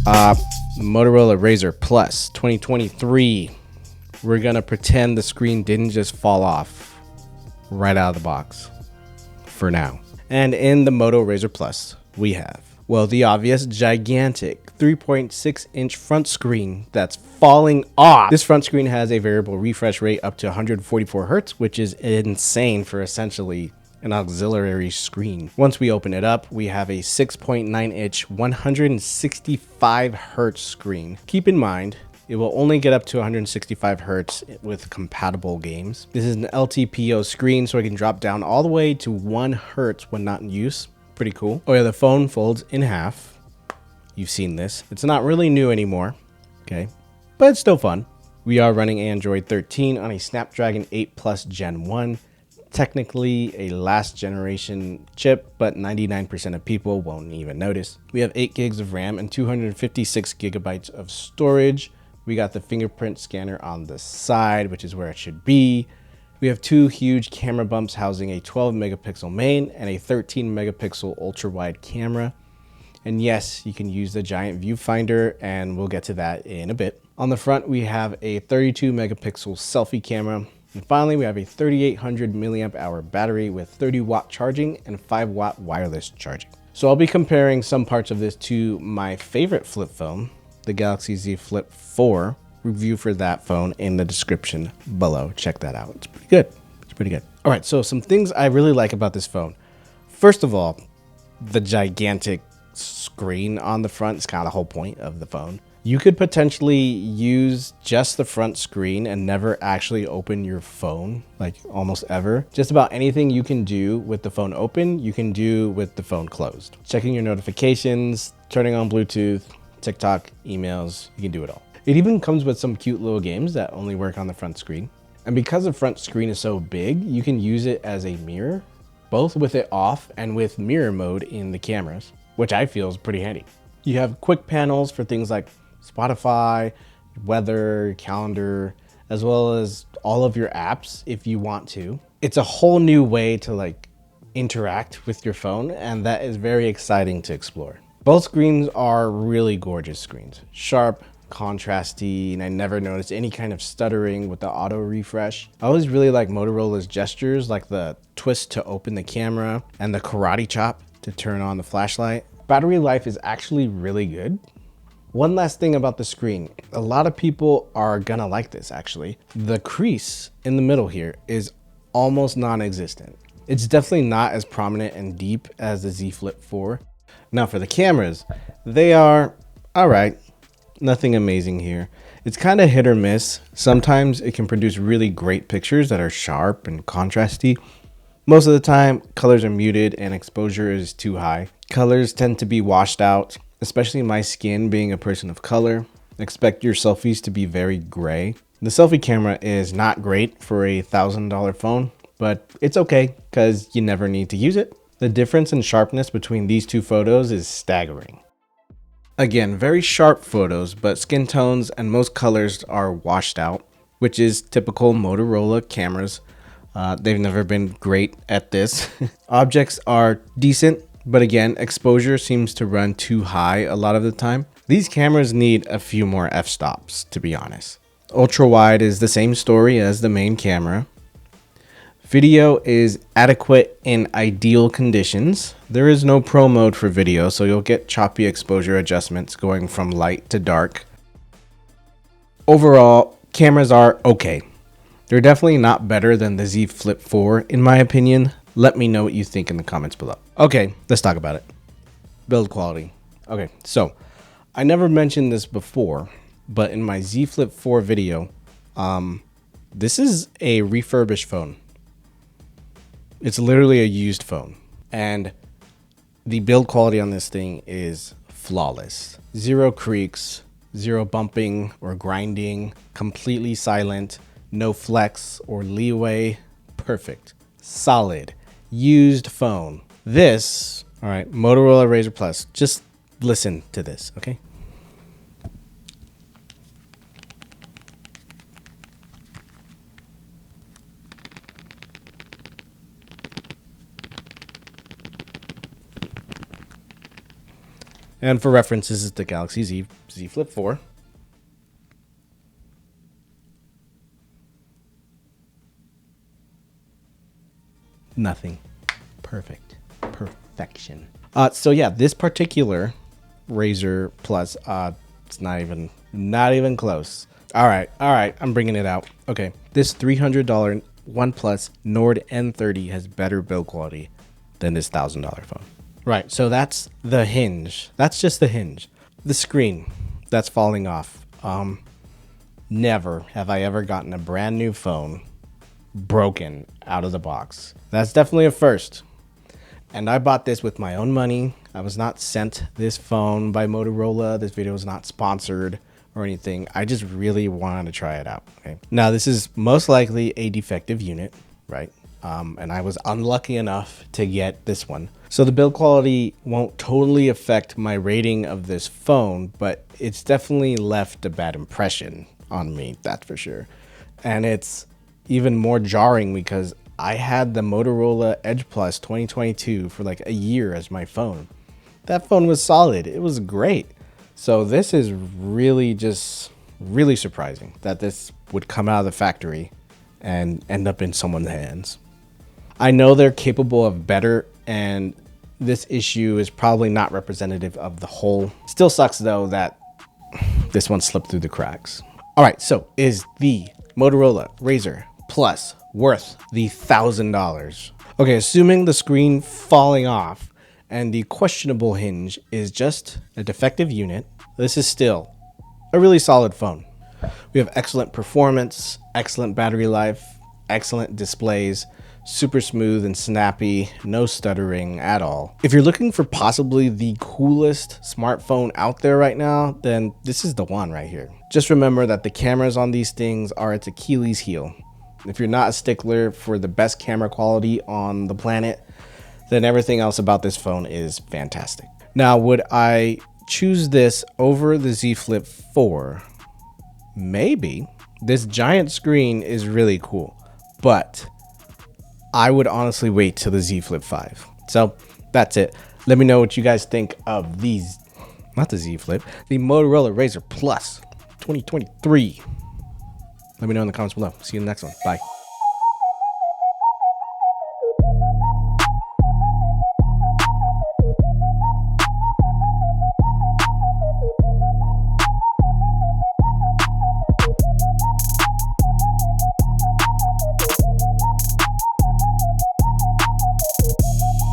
Motorola RAZR Plus 2023. We're gonna pretend the screen didn't just fall off right out of the box for now. And in the Moto RAZR Plus, we have, well, the obvious gigantic 3.6-inch front screen that's falling off. This front screen has a variable refresh rate up to 144 Hertz, which is insane for essentially an auxiliary screen. Once we open it up, we have a 6.9-inch 165 Hertz screen. Keep in mind, it will only get up to 165 Hertz with compatible games. This is an LTPO screen, so it can drop down all the way to 1 Hertz when not in use. Pretty cool. Oh yeah, the phone folds in half. You've seen this. It's not really new anymore, okay? But it's still fun. We are running Android 13 on a Snapdragon 8 Plus Gen 1. Technically a last generation chip, but 99% of people won't even notice. We have 8 gigs of RAM and 256 gigabytes of storage. We got the fingerprint scanner on the side, which is where it should be. We have 2 huge camera bumps housing a 12 megapixel main and a 13 megapixel ultra wide camera. And yes, you can use the giant viewfinder, and we'll get to that in a bit. On the front, we have a 32 megapixel selfie camera. And finally, we have a 3800 milliamp hour battery with 30 watt charging and 5 watt wireless charging. So I'll be comparing some parts of this to my favorite flip phone, the Galaxy Z Flip 4. Review for that phone in the description below. Check that out. It's pretty good. It's pretty good. All right, so some things I really like about this phone. First of all, the gigantic screen on the front is kind of the whole point of the phone. You could potentially use just the front screen and never actually open your phone, like almost ever. Just about anything you can do with the phone open, you can do with the phone closed. Checking your notifications, turning on Bluetooth, TikTok, emails, you can do it all. It even comes with some cute little games that only work on the front screen. And because the front screen is so big, you can use it as a mirror, both with it off and with mirror mode in the cameras, which I feel is pretty handy. You have quick panels for things like Spotify, weather, calendar, as well as all of your apps if you want to. It's a whole new way to like interact with your phone, and that is very exciting to explore. Both screens are really gorgeous screens. Sharp, contrasty, and I never noticed any kind of stuttering with the auto refresh. I always really like Motorola's gestures, like the twist to open the camera and the karate chop to turn on the flashlight. Battery life is actually really good. One last thing about the screen. A lot of people are gonna like this actually. The crease in the middle here is almost non-existent. It's definitely not as prominent and deep as the Z Flip 4. Now for the cameras, they are all right. Nothing amazing here. It's kind of hit or miss. Sometimes it can produce really great pictures that are sharp and contrasty. Most of the time, colors are muted and exposure is too high. Colors tend to be washed out, especially my skin being a person of color. Expect your selfies to be very gray. The selfie camera is not great for a $1,000 phone, but it's okay because you never need to use it. The difference in sharpness between these two photos is staggering. Again, very sharp photos, but skin tones and most colors are washed out, which is typical Motorola cameras. They've never been great at this. Objects are decent, but again, exposure seems to run too high a lot of the time. These cameras need a few more f-stops, to be honest. Ultra wide is the same story as the main camera. Video is adequate in ideal conditions. There is no pro mode for video, so you'll get choppy exposure adjustments going from light to dark. Overall, cameras are okay. They're definitely not better than the Z Flip 4, in my opinion. Let me know what you think in the comments below. Okay, let's talk about it. Build quality. Okay, so I never mentioned this before, but in my Z Flip 4 video, this is a refurbished phone. It's literally a used phone, and the build quality on this thing is flawless. Zero creaks, zero bumping or grinding, completely silent, no flex or leeway. Perfect. Solid. Used phone. This, all right, Motorola RAZR Plus. Just listen to this, okay? And for reference, this is the Galaxy Z Flip 4. Nothing. Perfect. Perfection. So yeah, this particular RAZR Plus, it's not even close. All right, I'm bringing it out. Okay, this $300 OnePlus Nord N30 has better build quality than this $1,000 phone. Right, so that's the hinge. That's just the hinge. The screen that's falling off. Never have I ever gotten a brand new phone broken out of the box. That's definitely a first. And I bought this with my own money. I was not sent this phone by Motorola. This video was not sponsored or anything. I just really wanted to try it out. Okay. Now, this is most likely a defective unit, right? And I was unlucky enough to get this one. So the build quality won't totally affect my rating of this phone, but it's definitely left a bad impression on me, that's for sure. And it's even more jarring because I had the Motorola Edge Plus 2022 for like a year as my phone. That phone was solid. It was great. So this is really surprising that this would come out of the factory and end up in someone's hands. I know they're capable of better, and this issue is probably not representative of the whole. Still sucks though that this one slipped through the cracks. All right, so is the Motorola RAZR Plus worth the $1,000? Okay, assuming the screen falling off and the questionable hinge is just a defective unit, this is still a really solid phone. We have excellent performance, excellent battery life, excellent displays, super smooth and snappy, no stuttering at all. If you're looking for possibly the coolest smartphone out there right now, then this is the one right here. Just remember that the cameras on these things are its Achilles heel. If you're not a stickler for the best camera quality on the planet, then everything else about this phone is fantastic. Now, would I choose this over the Z Flip 4? Maybe. This giant screen is really cool, but I would honestly wait till the Z Flip 5. So that's it. Let me know what you guys think of these, not the Z Flip, the Motorola RAZR Plus 2023. Let me know in the comments below. See you in the next one. Bye.